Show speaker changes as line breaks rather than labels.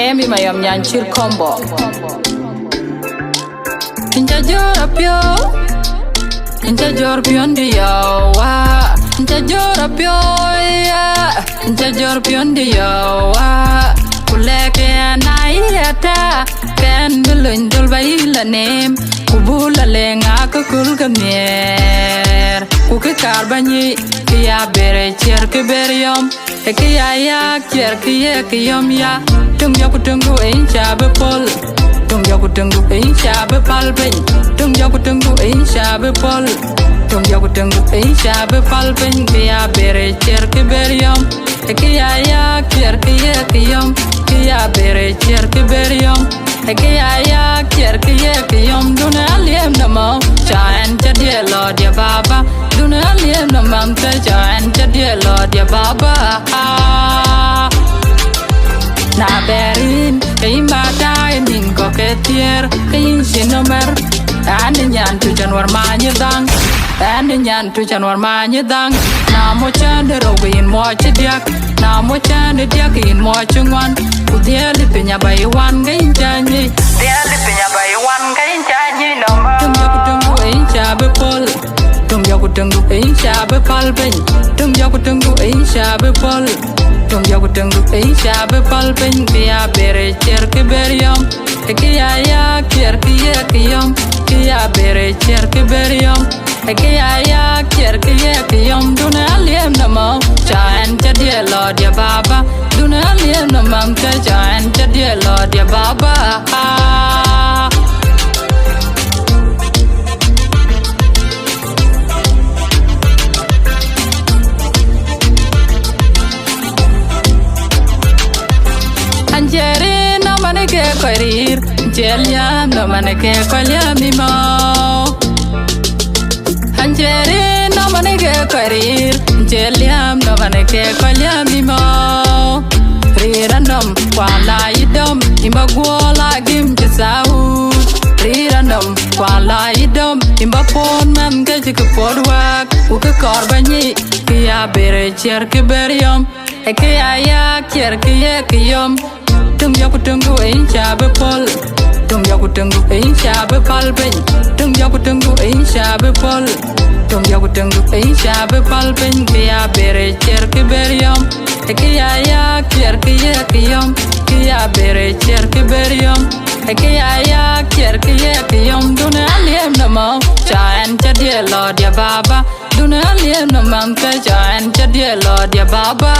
Emi mayom nyanchir combo. Inja jora pio, inja jor pion dia wa. Inja jora pio ya, inja jor pion dia wa. Kuleke anayata, kan dulun dul baila nem. Kubula lenga kukul kamier. Kuke karbani, kia bere cher ke beriom. Kia ya cher kia kiom ya. Tung yaku tunggu incha bepol. Tung yaku tunggu incha bepal ben. Tung yaku tunggu incha bepol. Tung yaku tunggu incha bepal ben. Kia bere cher ke beriom. Kia ya cher kia kiom. Kia bere cher ke beriom. Kia ya cher kia kiom. Duna aliem namo chaen chadie lo dia baba. Duna aliem namam te chaen chadie lo dia baba. Na berin kain badai ning ko ketier kain sinomer ane nyan tu janwar manyedang ane nyan tu janwar manyedang na mo chande rogin mo chediak na mo chande diak in mo chungwan udiali penya bai wan gain chanyi diali penya bai wan gain chanyi no ma tum yaku tungu ein chabe pol tum yaku tungu ein chabe pal ben tum yaku tungu ein chabe pol tum yaku tungu ein chabe pal ben kia bere cher ke beriom kia ya cher kia kiom kia bere cher ke beriom kia ya cher kia kiom duna aliem namo chaen chadie lo dia baba duna aliem namam te chaen chadie lo dia baba. Anjeri no maneke korir, jeliam no maneke kolyam imo. Anjeri no maneke korir, jeliam no maneke kolyam imo. Rirandom kwala idom, imagwola gim jisahu. Rirandom kwala idom, imbapon mam gajik podwak, uke korbanyi, kia bere cher kiberiom, kia ya cher kia kiom. Tum yaku tungu ein chabe pol. Tum yaku tungu ein chabe pal ben. Tum yaku tungu ein chabe pol. Tum yaku tungu ein chabe pal ben. Kia bere cher ke beriom. Kia ya cher kia kiom. Kia bere cher ke beriom. Kia ya cher kia kiom. Duna aliem namo chaen chadie lo dia baba. Duna aliem namam te chaen chadie lo dia baba.